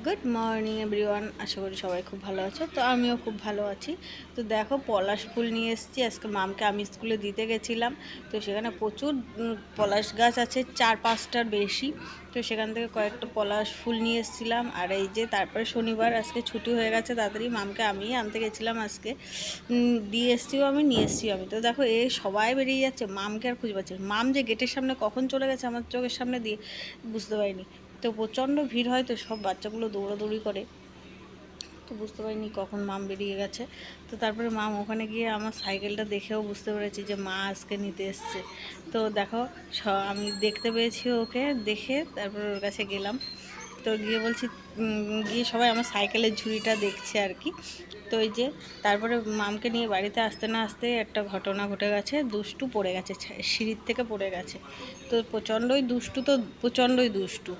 Good morning everyone, আশা করি সবাই খুব ভালো আছো। তো আমিও খুব ভালো আছি। তো দেখো, পলাশ ফুল নিয়ে এসেছি। আজকে মামকে আমি স্কুলে দিতে গেছিলাম, তো সেখানে প্রচুর পলাশ গাছ আছে, 4-5টার বেশি। তো সেখান থেকে কয়েকটা পলাশ ফুল নিয়ে এসেছিলাম। আর এই যে তারপরে শনিবার, আজকে ছুটি হয়ে গেছে তাড়াতাড়ি, মামকে আমি আনতে গেছিলাম আজকে। দিয়ে এসছিও আমি, নিয়ে এসছিও আমি। তো দেখো, এই সবাই বেরিয়ে যাচ্ছে, মামকে আর খুঁজে পাচ্ছে। মাম যে গেটের সামনে কখন চলে গেছে আমার চোখের সামনে দিয়ে, বুঝতে পারিনি। তো প্রচণ্ড ভিড় হয়, তো সব বাচ্চাগুলো দৌড়াদৌড়ি করে, তো বুঝতে পারিনি কখন মাম বেরিয়ে গেছে। তো তারপরে মাম ওখানে গিয়ে আমার সাইকেলটা দেখেও বুঝতে পেরেছি যে মা আজকে নিতে এসছে। তো দেখো, আমি দেখতে পেয়েছি ওকে, দেখে তারপরে ওর কাছে গেলাম। তো গিয়ে বলছি, গিয়ে সবাই আমার সাইকেলের ঝুড়িটা দেখছে আর কি। তো এই যে তারপরে মামকে নিয়ে বাড়িতে আসতে না আসতে একটা ঘটনা ঘটে গেছে। দুষ্টু পড়ে গেছে, সিঁড়ির থেকে পড়ে গেছে। তো প্রচণ্ডই দুষ্টু।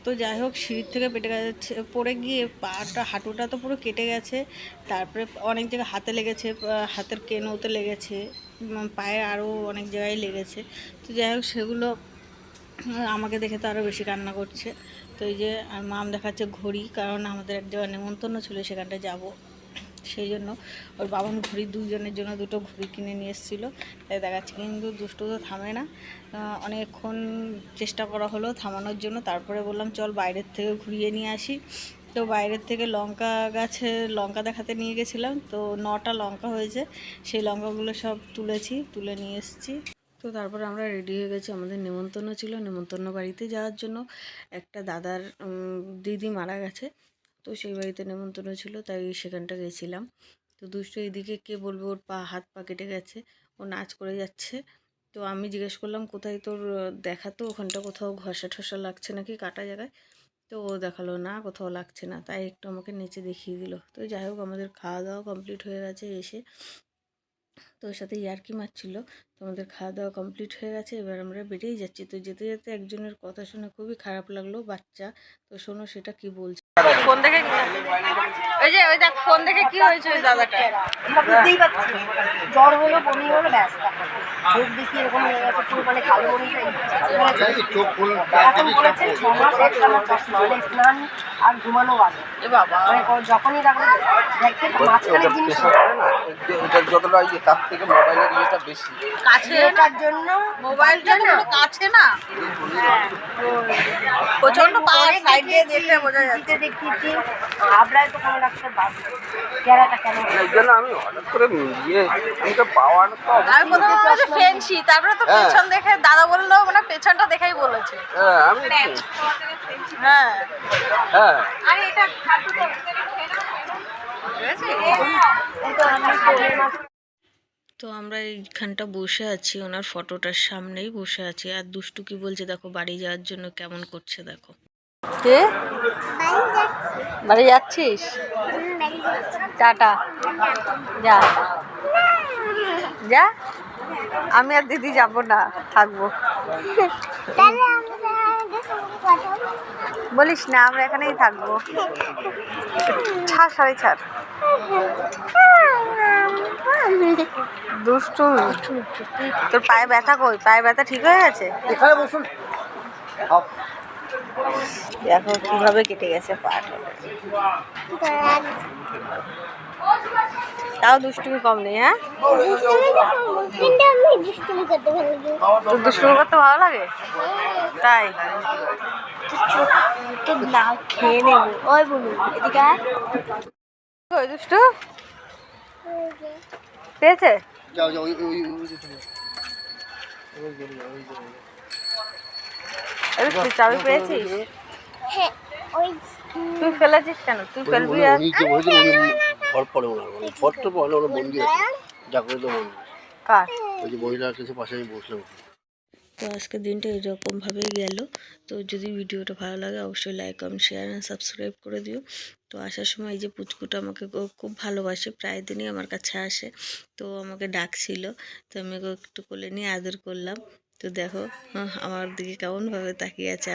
তো যাই হোক, সিঁড়ির থেকে পেটে গেছে, পড়ে গিয়ে পাটা, হাঁটুটা তো পুরো কেটে গেছে। তারপরে অনেক জায়গায় হাতে লেগেছে, হাতের কেনোতে লেগেছে, পায়ে আরও অনেক জায়গায় লেগেছে। তো যাই হোক, সেগুলো আমাকে দেখে তো আরও বেশি কান্না করছে। তো এই যে আর মাম দেখাচ্ছে ঘড়ি, কারণ আমাদের এক জায়গায় নেমন্তন্ন ছিল, সেখানটায় যাব, সেই জন্য ওর বাবা ঘড়ি, দুজনের জন্য দুটো ঘড়ি কিনে নিয়ে এসেছিলো, তাই দেখাচ্ছে। কিন্তু দুষ্টু তো থামে না, অনেকক্ষণ চেষ্টা করা হলো থামানোর জন্য। তারপরে বললাম চল বাইরের থেকে ঘুরিয়ে নিয়ে আসি। তো বাইরের থেকে লঙ্কা গাছে লঙ্কা দেখাতে নিয়ে গেছিলাম, তো 9টা লঙ্কা হয়েছে, সেই লঙ্কাগুলো সব তুলে নিয়ে এসেছি। তো তারপরে আমরা রেডি হয়ে গেছি, আমাদের নেমন্তন্ন ছিল, নেমন্তন্ন বাড়িতে যাওয়ার জন্য। একটা দাদার দিদি মারা গেছে, তো সেই বাড়িতে নেমন্তন্ন ছিল, তাই সেখানটা গেছিলাম। তো দুষ্টু এইদিকে, কে বলবে, ওর হাত পা কেটে গেছে, ও নাচ করে যাচ্ছে। তো আমি জিজ্ঞেস করলাম কোথায় তোর দেখাতো, ওখানটা কোথাও ঘষা ঠসা লাগছে নাকি কাটা জায়গায়। তো ও দেখালো না, কোথাও লাগছে না, তাই একটু আমাকে নেচে দেখিয়ে দিল। তো যাই হোক, আমাদের খাওয়া দাওয়া কমপ্লিট হয়ে গেছে এসে। তো ওর সাথে ইয়ার্কি মারছিল। তো আমাদের খাওয়া দাওয়া কমপ্লিট হয়ে গেছে, এবার আমরা বেরিয়ে যাচ্ছি। তো যেতে যেতে একজনের কথা শুনে খুবই খারাপ লাগলো, বাচ্চা। তো শোনো সেটা কি বলছে। ফোন দেখে, ওই যে ওই দেখ, ফোন দেখে কি হয়েছে ওই দাদাটা, বুঝতেই পারছি। জ্বর হলো, বমি হলো, ব্যাস। চোখ দেখি এরকম হয়ে গেছে, পুরো মানে কালো বমিটা। এখন বলেছেন 6 মাস একটানা চশমা, মানে স্নান আর ঘুমানো বাদে। মানে যখনই রাখবে দেখে মাঝখানের জিনিস এটা যতটা ইয়ে, তার থেকে মোবাইলের ইয়েটা বেশি কাছে, এটার জন্য মোবাইলটা তো পুরো কাছে না, প্রচন্ড পাওয়ার, সাইড দিয়ে দেখলে বোঝা যাচ্ছে। দেখিয়েছি আবরায় তো কোনো ডাক্তার বাদ কেরাটা কেন, এই জন্য আমি হঠাৎ করে ইয়ে, আমি তো পাওয়ার তো আমি প্রথমে বলেছি ফেন্সি, তারপরে তো পেছন দেখে দাদা বললো, মানে পেছনটা দেখেই বলেছে। হ্যাঁ, আমি হ্যাঁ হ্যাঁ আরে এটা তো আমরা এইখানটা বসে আছি, ওনার ফটোটার সামনেই বসে আছি। আর দুষ্টু কি বলছে দেখো, বাড়ি যাওয়ার জন্য কেমন করছে দেখো। কে বাড়ি যাচ্ছিস? টাটা, যা যা, আমি আর দিদি যাব না, থাকবো। বলিস না, আমরা এখানেই থাকবো। ছাড়, সাড়ে ছাড়, দুষ্টু। তোর পায়ে ব্যথা কই? পায়ে ব্যথা ঠিক হয়ে গেছে? এখানে বসুন। দেখো কিভাবে কেটে গেছে পাটা। তাও দুষ্টুমি কম নেই। হ্যাঁ, তোর দুষ্টুমি করতে ভালো লাগে, তাই না খেয়ে নেবো। ওই বলুন এদিকে ওই দুষ্টু পেয়েছে। যাও যাও, চাবি পেয়েছিস? তুই ফেলেছিস কেন? তুই ফেলবি আর কার? তো আজকের দিনটা এরকমভাবেই গেল। তো যদি ভিডিওটা ভালো লাগে অবশ্যই like, comment, share and subscribe করে দিও। তো আসার সময় এই যে পুচকুটা আমাকে খুব ভালোবাসে, প্রায় দিনই আমার কাছে আসে, তো আমাকে ডাকছিল, তো আমি ওকে একটু কোলে নিয়ে আদর করলাম। তো দেখো আমার দিকে কেমনভাবে তাকিয়ে আছে।